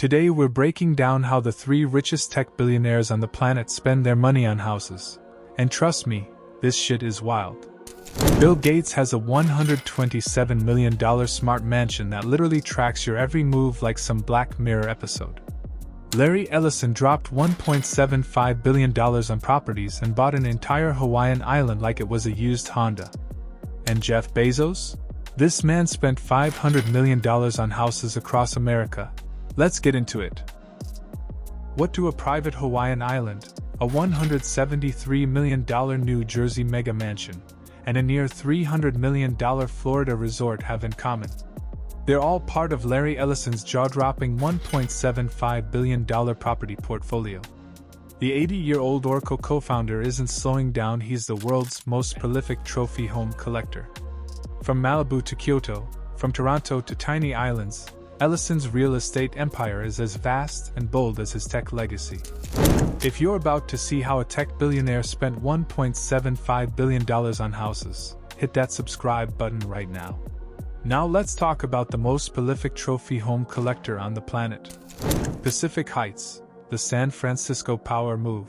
Today we're breaking down how the 3 richest tech billionaires on the planet spend their money on houses. And trust me, this shit is wild. Bill Gates has a $127 million smart mansion that literally tracks your every move like some Black Mirror episode. Larry Ellison dropped $1.75 billion on properties and bought an entire Hawaiian island like it was a used Honda. And Jeff Bezos? This man spent $500 million on houses across America. Let's get into it. What do a private Hawaiian island, a $173 million New Jersey mega mansion, and a near $300 million Florida resort have in common? They're all part of Larry Ellison's jaw-dropping $1.75 billion property portfolio. The 80-year-old Oracle co-founder isn't slowing down. He's the world's most prolific trophy home collector. From Malibu to Kyoto, from Toronto to tiny islands, Ellison's real estate empire is as vast and bold as his tech legacy. If you're about to see how a tech billionaire spent $1.75 billion on houses, hit that subscribe button right now. Now let's talk about the most prolific trophy home collector on the planet. Pacific Heights, the San Francisco power move.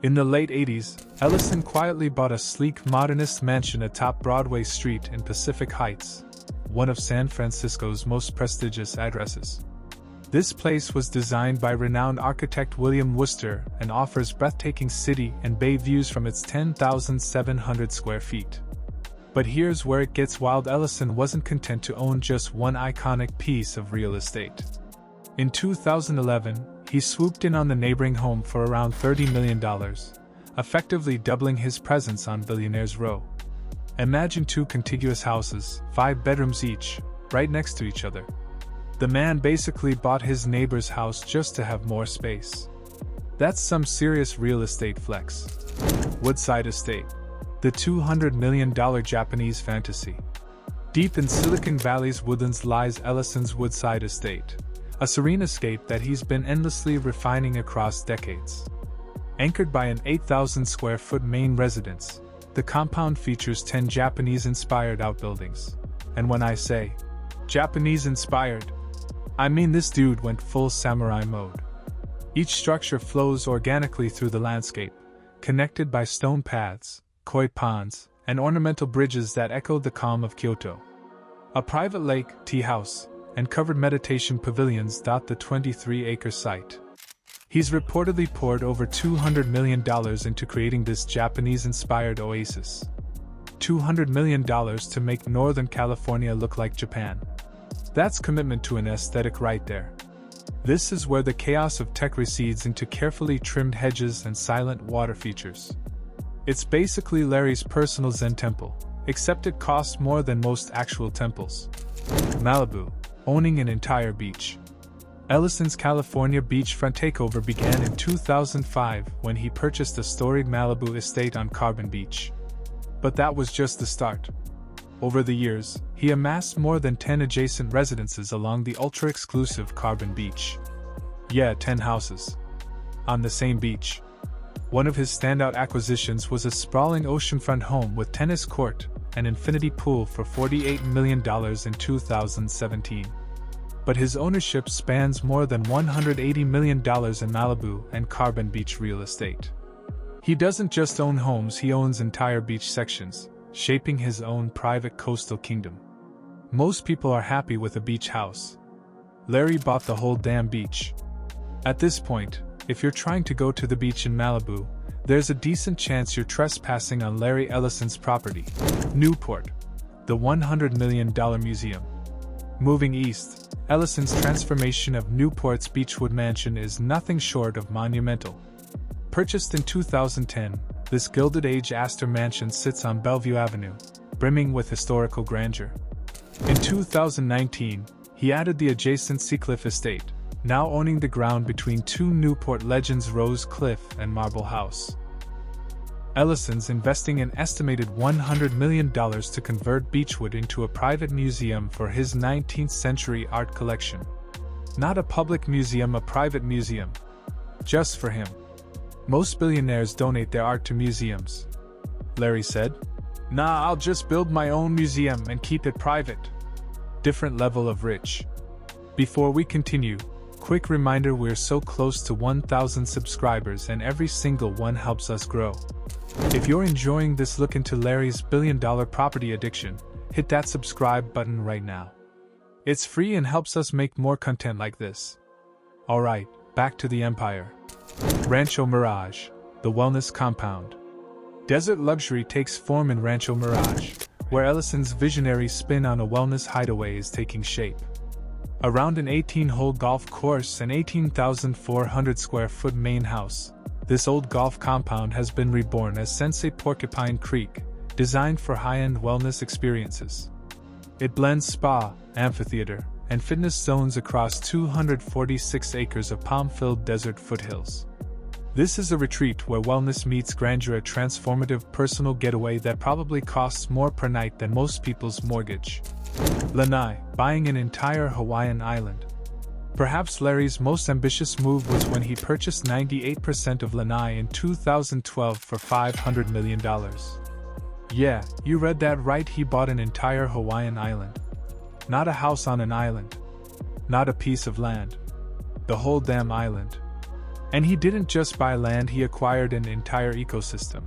In the late 80s, Ellison quietly bought a sleek modernist mansion atop Broadway Street in Pacific Heights, one of San Francisco's most prestigious addresses. This place was designed by renowned architect William Wooster and offers breathtaking city and bay views from its 10,700 square feet. But here's where it gets wild. Ellison wasn't content to own just one iconic piece of real estate. In 2011, he swooped in on the neighboring home for around $30 million, effectively doubling his presence on Billionaires Row. Imagine 2 contiguous houses, 5 bedrooms each, right next to each other. The man basically bought his neighbor's house just to have more space. That's some serious real estate flex. Woodside Estate, the $200 million Japanese fantasy. Deep in Silicon Valley's woodlands lies Ellison's Woodside Estate, a serene escape that he's been endlessly refining across decades. Anchored by an 8,000 square foot main residence, the compound features 10 Japanese-inspired outbuildings. And when I say Japanese-inspired, I mean this dude went full samurai mode. Each structure flows organically through the landscape, connected by stone paths, koi ponds, and ornamental bridges that echo the calm of Kyoto. A private lake, tea house, and covered meditation pavilions dot the 23-acre site. He's reportedly poured over $200 million into creating this Japanese-inspired oasis. $200 million to make Northern California look like Japan. That's commitment to an aesthetic right there. This is where the chaos of tech recedes into carefully trimmed hedges and silent water features. It's basically Larry's personal Zen temple, except it costs more than most actual temples. Malibu, owning an entire beach. Ellison's California beachfront takeover began in 2005 when he purchased a storied Malibu estate on Carbon Beach. But that was just the start. Over the years, he amassed more than 10 adjacent residences along the ultra-exclusive Carbon Beach. Yeah, 10 houses. On the same beach. One of his standout acquisitions was a sprawling oceanfront home with tennis court and infinity pool for $48 million in 2017. But his ownership spans more than $180 million in Malibu and Carbon Beach real estate. He doesn't just own homes, he owns entire beach sections, shaping his own private coastal kingdom. Most people are happy with a beach house. Larry bought the whole damn beach. At this point, if you're trying to go to the beach in Malibu, there's a decent chance you're trespassing on Larry Ellison's property. Newport, the $100 million museum. Moving east, Ellison's transformation of Newport's Beechwood Mansion is nothing short of monumental. Purchased in 2010, this Gilded Age Astor mansion sits on Bellevue Avenue, brimming with historical grandeur. In 2019, he added the adjacent Seacliff Estate, now owning the ground between 2 Newport legends Rose Cliff and Marble House. Ellison's investing an estimated $100 million to convert Beechwood into a private museum for his 19th century art collection. Not a public museum, a private museum. Just for him. Most billionaires donate their art to museums. Larry said, "Nah, I'll just build my own museum and keep it private." Different level of rich. Before we continue, quick reminder, we're so close to 1,000 subscribers and every single one helps us grow. If you're enjoying this look into Larry's billion-dollar property addiction, hit that subscribe button right now. It's free and helps us make more content like this. Alright, back to the empire. Rancho Mirage, the wellness compound. Desert luxury takes form in Rancho Mirage, where Ellison's visionary spin on a wellness hideaway is taking shape. Around an 18-hole golf course and 18,400 square foot main house, this old golf compound has been reborn as Sensei Porcupine Creek, designed for high-end wellness experiences. It blends spa, amphitheater, and fitness zones across 246 acres of palm-filled desert foothills. This is a retreat where wellness meets grandeur, a transformative personal getaway that probably costs more per night than most people's mortgage. Lanai, buying an entire Hawaiian island. Perhaps Larry's most ambitious move was when he purchased 98% of Lanai in 2012 for $500 million. Yeah, you read that right, he bought an entire Hawaiian island. Not a house on an island. Not a piece of land. The whole damn island. And he didn't just buy land, he acquired an entire ecosystem.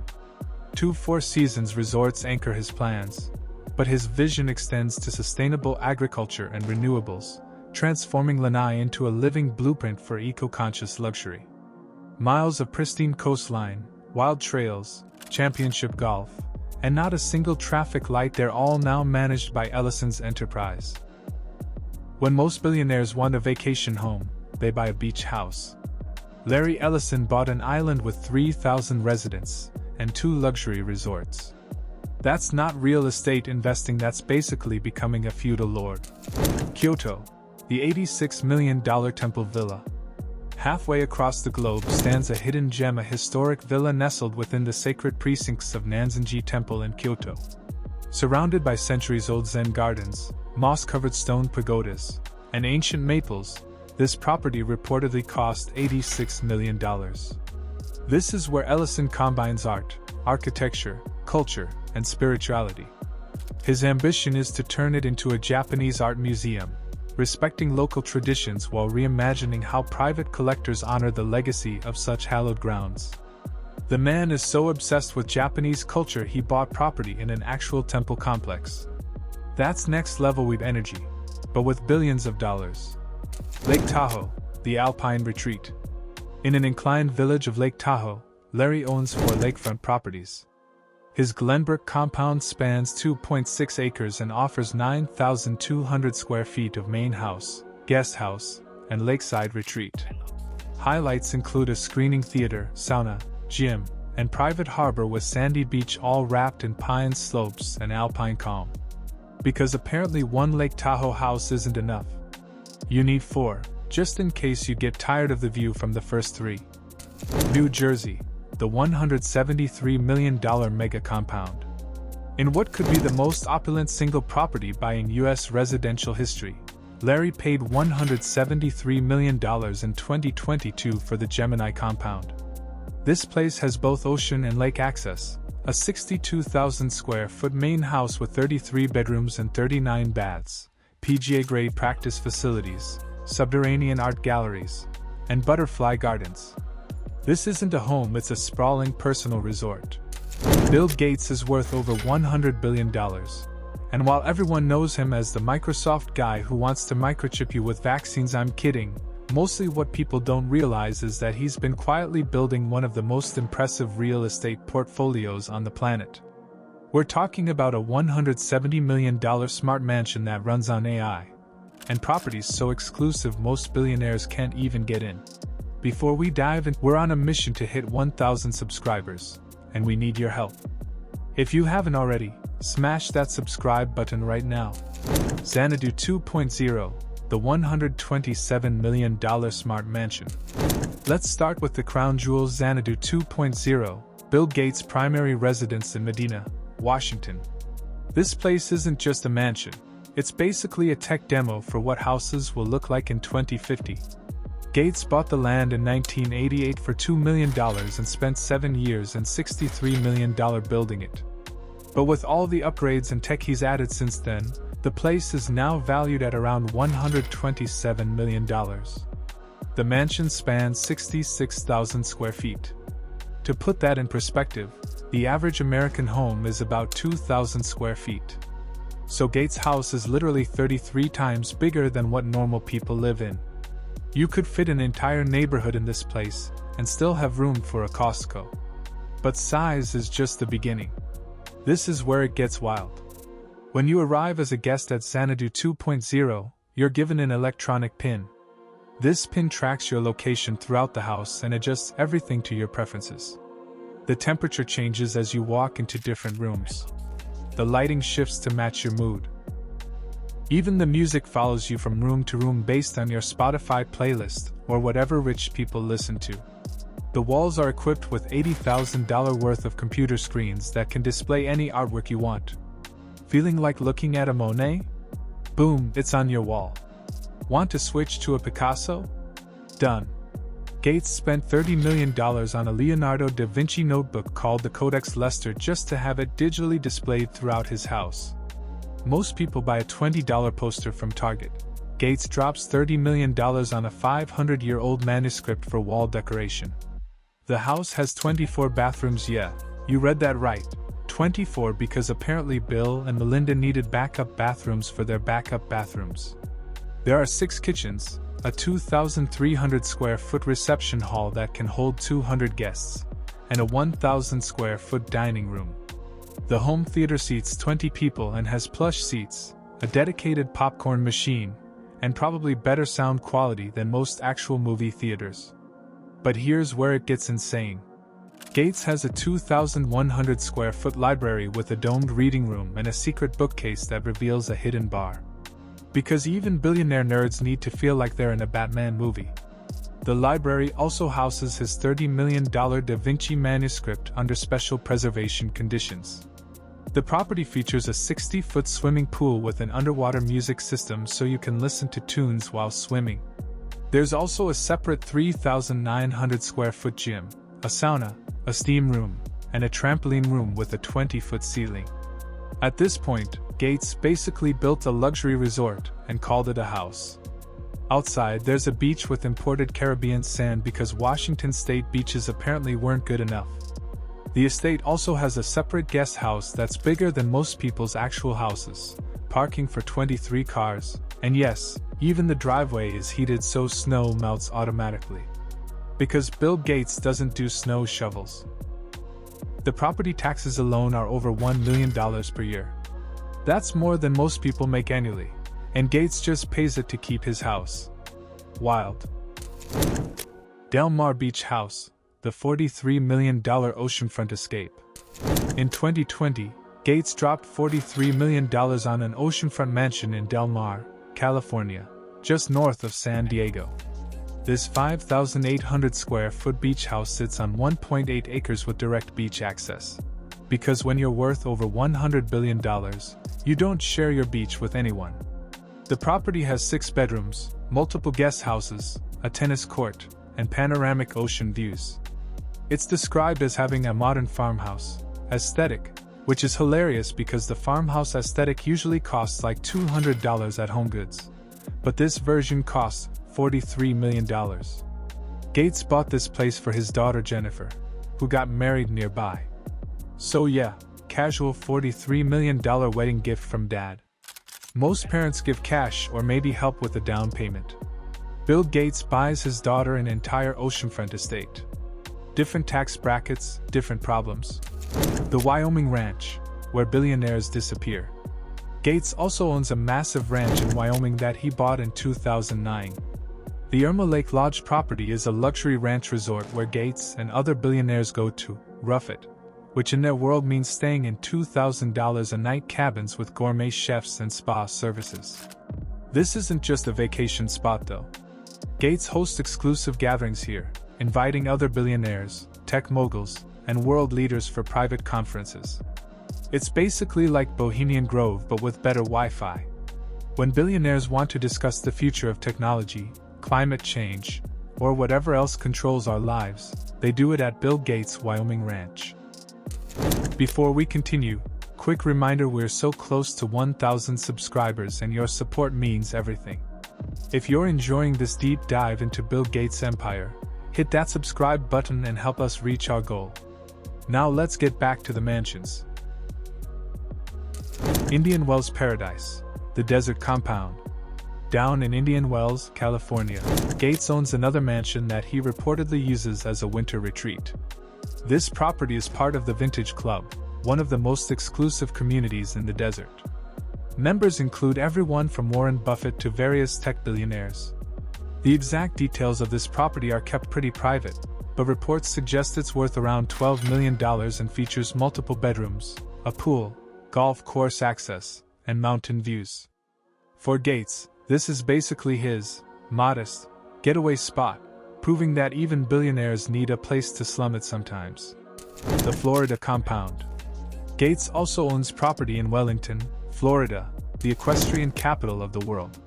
2 Four Seasons resorts anchor his plans, but his vision extends to sustainable agriculture and renewables, transforming Lanai into a living blueprint for eco-conscious luxury. Miles of pristine coastline, wild trails, championship golf, and not a single traffic light, they're all now managed by Ellison's enterprise. When most billionaires want a vacation home, they buy a beach house. Larry Ellison bought an island with 3,000 residents and 2 luxury resorts. That's not real estate investing, that's basically becoming a feudal lord. Kyoto, the $86 million Temple Villa. Halfway across the globe stands a hidden gem, a historic villa nestled within the sacred precincts of Nanzenji Temple in Kyoto. Surrounded by centuries-old Zen gardens, moss-covered stone pagodas, and ancient maples, this property reportedly cost $86 million. This is where Ellison combines art, architecture, culture, and spirituality. His ambition is to turn it into a Japanese art museum, respecting local traditions while reimagining how private collectors honor the legacy of such hallowed grounds. The man is so obsessed with Japanese culture he bought property in an actual temple complex. That's next level weed energy, but with billions of dollars. Lake Tahoe, the Alpine Retreat. In an inclined village of Lake Tahoe, Larry owns 4 lakefront properties. His Glenbrook compound spans 2.6 acres and offers 9,200 square feet of main house, guest house, and lakeside retreat. Highlights include a screening theater, sauna, gym, and private harbor with sandy beach, all wrapped in pine slopes and alpine calm. Because apparently one Lake Tahoe house isn't enough. You need 4, just in case you get tired of the view from the first 3. New Jersey, the $173 million mega compound. In what could be the most opulent single property buy in U.S. residential history, Larry paid $173 million in 2022 for the Gemini compound. This place has both ocean and lake access, a 62,000 square foot main house with 33 bedrooms and 39 baths, PGA-grade practice facilities, subterranean art galleries, and butterfly gardens. This isn't a home, it's a sprawling personal resort. Bill Gates is worth over $100 billion. And while everyone knows him as the Microsoft guy who wants to microchip you with vaccines, I'm kidding. Mostly what people don't realize is that he's been quietly building one of the most impressive real estate portfolios on the planet. We're talking about a $170 million smart mansion that runs on AI, and properties so exclusive most billionaires can't even get in. Before we dive in, we're on a mission to hit 1,000 subscribers, and we need your help. If you haven't already, smash that subscribe button right now. Xanadu 2.0, the $127 million smart mansion. Let's start with the crown jewel, Xanadu 2.0, Bill Gates' primary residence in Medina, Washington. This place isn't just a mansion, it's basically a tech demo for what houses will look like in 2050. Gates bought the land in 1988 for $2 million and spent 7 years and $63 million building it. But with all the upgrades and tech he's added since then, the place is now valued at around $127 million. The mansion spans 66,000 square feet. To put that in perspective, the average American home is about 2,000 square feet. So Gates' house is literally 33 times bigger than what normal people live in. You could fit an entire neighborhood in this place and still have room for a Costco. But size is just the beginning. This is where it gets wild. When you arrive as a guest at Xanadu 2.0, you're given an electronic pin. This pin tracks your location throughout the house and adjusts everything to your preferences. The temperature changes as you walk into different rooms. The lighting shifts to match your mood. Even the music follows you from room to room based on your Spotify playlist or whatever rich people listen to. The walls are equipped with $80,000 worth of computer screens that can display any artwork you want. Feeling like looking at a Monet? Boom, it's on your wall. Want to switch to a Picasso? Done. Gates spent $30 million on a Leonardo da Vinci notebook called the Codex Leicester just to have it digitally displayed throughout his house. Most people buy a $20 poster from Target. Gates drops $30 million on a 500-year-old manuscript for wall decoration. The house has 24 bathrooms. Yeah, you read that right. 24 because apparently Bill and Melinda needed backup bathrooms for their backup bathrooms. There are 6 kitchens, a 2,300 square foot reception hall that can hold 200 guests, and a 1,000 square foot dining room. The home theater seats 20 people and has plush seats, a dedicated popcorn machine, and probably better sound quality than most actual movie theaters. But here's where it gets insane. Gates has a 2,100 square foot library with a domed reading room and a secret bookcase that reveals a hidden bar. Because even billionaire nerds need to feel like they're in a Batman movie. The library also houses his $30 million Da Vinci manuscript under special preservation conditions. The property features a 60-foot swimming pool with an underwater music system so you can listen to tunes while swimming. There's also a separate 3,900 square foot gym, a sauna, a steam room, and a trampoline room with a 20-foot ceiling. At this point, Gates basically built a luxury resort and called it a house. Outside, there's a beach with imported Caribbean sand because Washington state beaches apparently weren't good enough. The estate also has a separate guest house that's bigger than most people's actual houses, parking for 23 cars, and yes, even the driveway is heated so snow melts automatically. Because Bill Gates doesn't do snow shovels. The property taxes alone are over $1 million per year. That's more than most people make annually, and Gates just pays it to keep his house. Wild. Del Mar Beach House, the $43 million oceanfront escape. In 2020, Gates dropped $43 million on an oceanfront mansion in Del Mar, California, just north of San Diego. This 5,800 square foot beach house sits on 1.8 acres with direct beach access. Because when you're worth over $100 billion, you don't share your beach with anyone. The property has 6 bedrooms, multiple guest houses, a tennis court, and panoramic ocean views. It's described as having a modern farmhouse aesthetic, which is hilarious because the farmhouse aesthetic usually costs like $200 at HomeGoods. But this version costs $43 million. Gates bought this place for his daughter Jennifer, who got married nearby. So yeah, casual $43 million wedding gift from dad. Most parents give cash or maybe help with a down payment. Bill Gates buys his daughter an entire oceanfront estate. Different tax brackets, different problems. The Wyoming Ranch, where billionaires disappear. Gates also owns a massive ranch in Wyoming that he bought in 2009. The Irma Lake Lodge property is a luxury ranch resort where Gates and other billionaires go to rough it, which in their world means staying in $2,000 a night cabins with gourmet chefs and spa services. This isn't just a vacation spot though. Gates hosts exclusive gatherings here, inviting other billionaires, tech moguls, and world leaders for private conferences. It's basically like Bohemian Grove but with better Wi-Fi. When billionaires want to discuss the future of technology, climate change, or whatever else controls our lives, they do it at Bill Gates' Wyoming Ranch. Before we continue, quick reminder, we're so close to 1,000 subscribers and your support means everything. If you're enjoying this deep dive into Bill Gates' empire, hit that subscribe button and help us reach our goal. Now let's get back to the mansions. Indian Wells Paradise, the desert compound. Down in Indian Wells, California, Gates owns another mansion that he reportedly uses as a winter retreat. This property is part of the Vintage Club, one of the most exclusive communities in the desert. Members include everyone from Warren Buffett to various tech billionaires. The exact details of this property are kept pretty private, but reports suggest it's worth around $12 million and features multiple bedrooms, a pool, golf course access, and mountain views. For Gates, this is basically his modest getaway spot, proving that even billionaires need a place to slum it sometimes. The Florida Compound. Gates also owns property in Wellington, Florida, the equestrian capital of the world.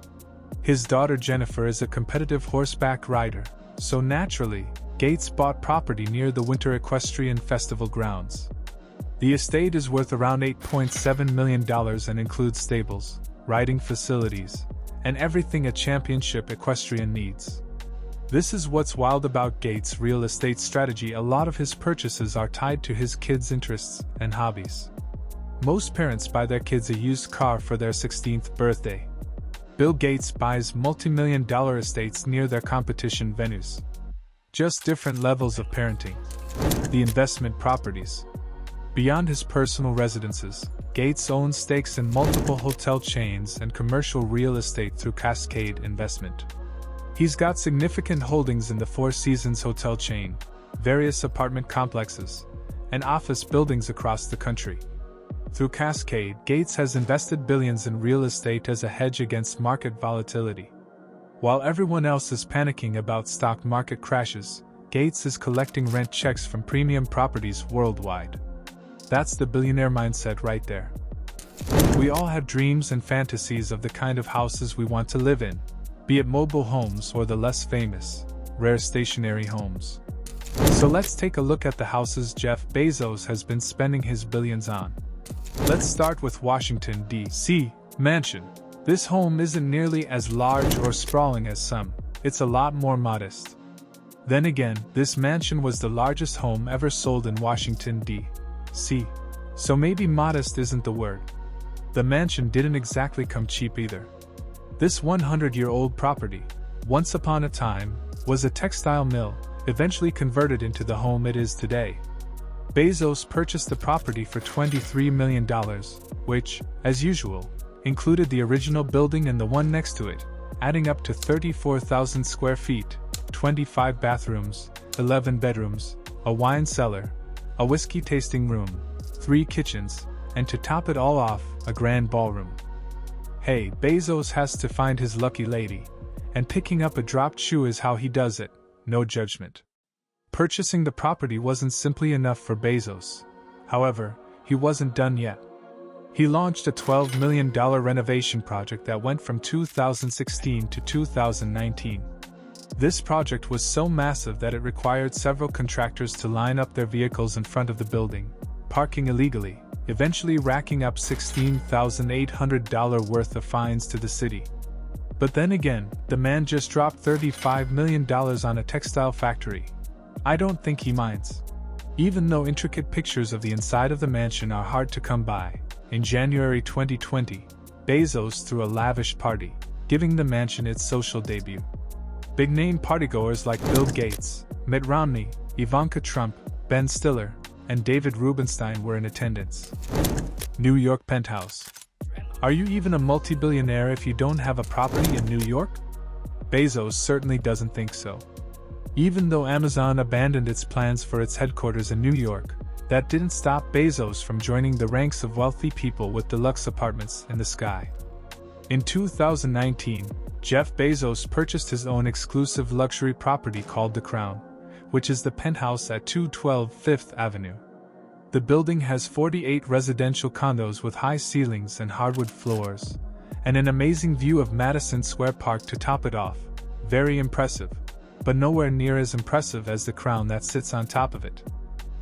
His daughter Jennifer is a competitive horseback rider, so naturally, Gates bought property near the Winter Equestrian Festival grounds. The estate is worth around $8.7 million and includes stables, riding facilities, and everything a championship equestrian needs. This is what's wild about Gates' real estate strategy. A lot of his purchases are tied to his kids' interests and hobbies. Most parents buy their kids a used car for their 16th birthday. Bill Gates buys multi-million-dollar estates near their competition venues. Just different levels of parenting. The investment properties. Beyond his personal residences, Gates owns stakes in multiple hotel chains and commercial real estate through Cascade Investment. He's got significant holdings in the Four Seasons hotel chain, various apartment complexes, and office buildings across the country. Through Cascade, Gates has invested billions in real estate as a hedge against market volatility. While everyone else is panicking about stock market crashes, Gates is collecting rent checks from premium properties worldwide. That's the billionaire mindset right there. We all have dreams and fantasies of the kind of houses we want to live in, be it mobile homes or the less famous, rare stationary homes. So let's take a look at the houses Jeff Bezos has been spending his billions on. Let's start with Washington, D.C. Mansion. This home isn't nearly as large or sprawling as some, it's a lot more modest. Then again, this mansion was the largest home ever sold in Washington, D.C. So maybe modest isn't the word. The mansion didn't exactly come cheap either. This 100-year-old property, once upon a time, was a textile mill, eventually converted into the home it is today. Bezos purchased the property for $23 million, which, as usual, included the original building and the one next to it, adding up to 34,000 square feet, 25 bathrooms, 11 bedrooms, a wine cellar, a whiskey tasting room, 3 kitchens, and to top it all off, a grand ballroom. Hey, Bezos has to find his lucky lady, and picking up a dropped shoe is how he does it, no judgment. Purchasing the property wasn't simply enough for Bezos. However, he wasn't done yet. He launched a $12 million renovation project that went from 2016 to 2019. This project was so massive that it required several contractors to line up their vehicles in front of the building, parking illegally, eventually racking up $16,800 worth of fines to the city. But then again, the man just dropped $35 million on a textile factory. I don't think he minds. Even though intricate pictures of the inside of the mansion are hard to come by, in January 2020, Bezos threw a lavish party, giving the mansion its social debut. Big-name partygoers like Bill Gates, Mitt Romney, Ivanka Trump, Ben Stiller, and David Rubenstein were in attendance. New York penthouse. Are you even a multi-billionaire if you don't have a property in New York? Bezos certainly doesn't think so. Even though Amazon abandoned its plans for its headquarters in New York, that didn't stop Bezos from joining the ranks of wealthy people with deluxe apartments in the sky. In 2019, Jeff Bezos purchased his own exclusive luxury property called The Crown, which is the penthouse at 212 Fifth Avenue. The building has 48 residential condos with high ceilings and hardwood floors, and an amazing view of Madison Square Park to top it off. Very impressive, but nowhere near as impressive as the Crown that sits on top of it.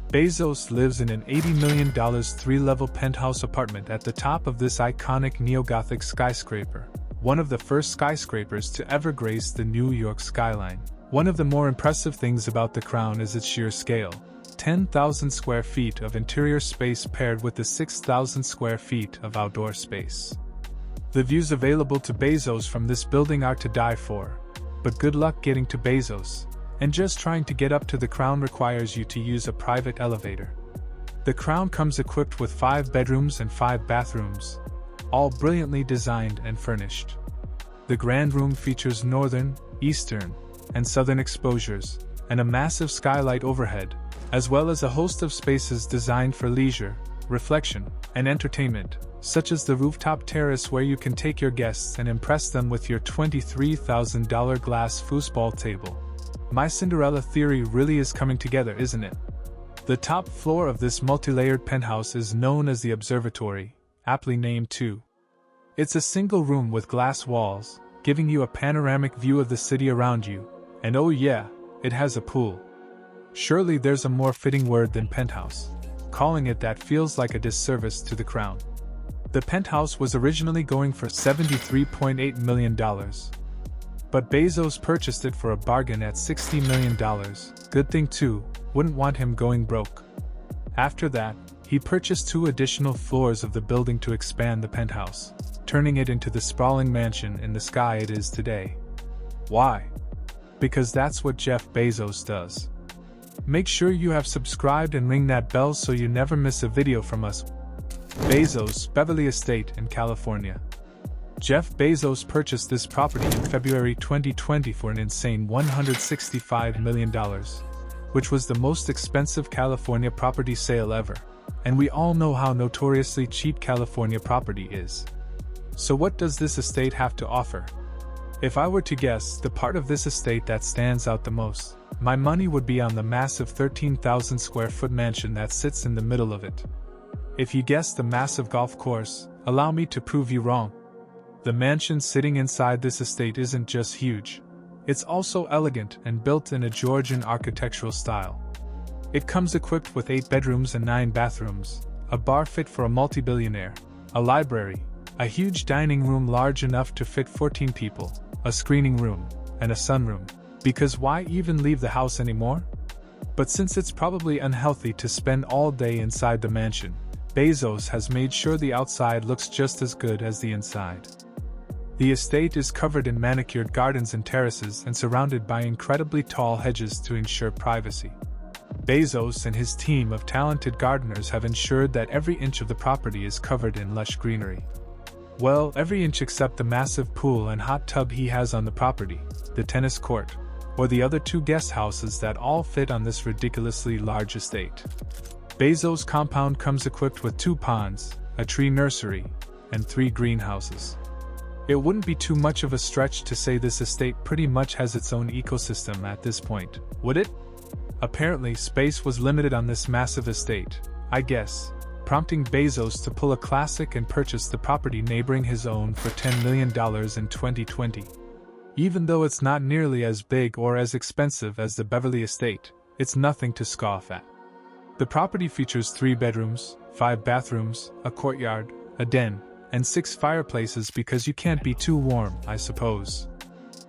Bezos lives in an $80 million 3-level penthouse apartment at the top of this iconic neo-Gothic skyscraper, one of the first skyscrapers to ever grace the New York skyline. One of the more impressive things about the Crown is its sheer scale. 10,000 square feet of interior space paired with the 6,000 square feet of outdoor space. The views available to Bezos from this building are to die for. But good luck getting to Bezos, and just trying to get up to the Crown requires you to use a private elevator. The Crown comes equipped with 5 bedrooms and 5 bathrooms, all brilliantly designed and furnished. The Grand Room features northern, eastern, and southern exposures, and a massive skylight overhead, as well as a host of spaces designed for leisure, reflection, and entertainment, such as the rooftop terrace where you can take your guests and impress them with your $23,000 glass foosball table. My Cinderella theory really is coming together, isn't it? The top floor of this multi-layered penthouse is known as the observatory, aptly named too. It's a single room with glass walls, giving you a panoramic view of the city around you, and oh yeah, it has a pool. Surely there's a more fitting word than penthouse. Calling it that feels like a disservice to the Crown. The penthouse was originally going for $73.8 million. But Bezos purchased it for a bargain at $60 million. Good thing too, wouldn't want him going broke. After that, he purchased 2 additional floors of the building to expand the penthouse, turning it into the sprawling mansion in the sky it is today. Why? Because that's what Jeff Bezos does. Make sure you have subscribed and ring that bell so you never miss a video from us. Bezos Beverly Estate in California. Jeff Bezos purchased this property in February 2020 for an insane $165 million, which was the most expensive California property sale ever. And we all know how notoriously cheap California property is. So what does this estate have to offer? If I were to guess the part of this estate that stands out the most, my money would be on the massive 13,000 square foot mansion that sits in the middle of it. If you guessed the massive golf course, allow me to prove you wrong. The mansion sitting inside this estate isn't just huge, it's also elegant and built in a Georgian architectural style. It comes equipped with 8 bedrooms and 9 bathrooms, a bar fit for a multi-billionaire, a library, a huge dining room large enough to fit 14 people, a screening room, and a sunroom. Because why even leave the house anymore? But since it's probably unhealthy to spend all day inside the mansion, Bezos has made sure the outside looks just as good as the inside. The estate is covered in manicured gardens and terraces and surrounded by incredibly tall hedges to ensure privacy. Bezos and his team of talented gardeners have ensured that every inch of the property is covered in lush greenery. Well, every inch except the massive pool and hot tub he has on the property, the tennis court, or the other 2 guest houses that all fit on this ridiculously large estate. Bezos' compound comes equipped with 2 ponds, a tree nursery, and 3 greenhouses. It wouldn't be too much of a stretch to say this estate pretty much has its own ecosystem at this point, would it? Apparently, space was limited on this massive estate, I guess, prompting Bezos to pull a classic and purchase the property neighboring his own for $10 million in 2020. Even though it's not nearly as big or as expensive as the Beverly Estate, it's nothing to scoff at. The property features 3 bedrooms, 5 bathrooms, a courtyard, a den, and 6 fireplaces because you can't be too warm, I suppose.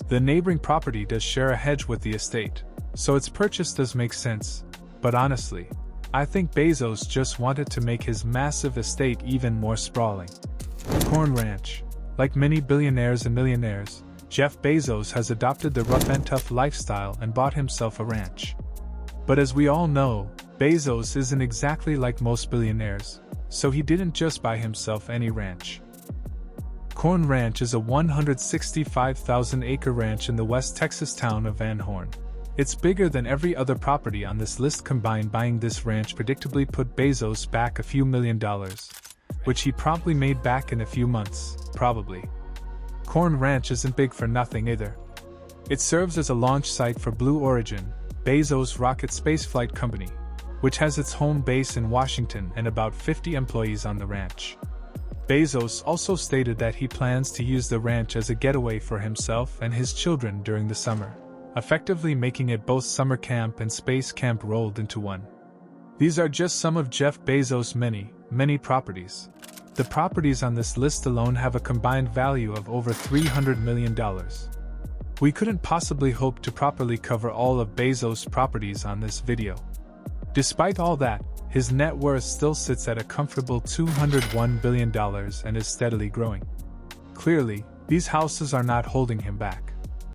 The neighboring property does share a hedge with the estate, so its purchase does make sense, but honestly, I think Bezos just wanted to make his massive estate even more sprawling. Corn Ranch. Like many billionaires and millionaires, Jeff Bezos has adopted the rough and tough lifestyle and bought himself a ranch. But as we all know, Bezos isn't exactly like most billionaires, so he didn't just buy himself any ranch. Corn Ranch is a 165,000-acre ranch in the West Texas town of Van Horn. It's bigger than every other property on this list combined. Buying this ranch predictably put Bezos back a few $1 million, which he promptly made back in a few months, probably. Corn Ranch isn't big for nothing either. It serves as a launch site for Blue Origin, Bezos' rocket spaceflight company, which has its home base in Washington and about 50 employees on the ranch. Bezos also stated that he plans to use the ranch as a getaway for himself and his children during the summer, effectively making it both summer camp and space camp rolled into one. These are just some of Jeff Bezos' many, many properties. The properties on this list alone have a combined value of over $300 million. We couldn't possibly hope to properly cover all of Bezos' properties on this video. Despite all that, his net worth still sits at a comfortable $201 billion and is steadily growing. Clearly, these houses are not holding him back.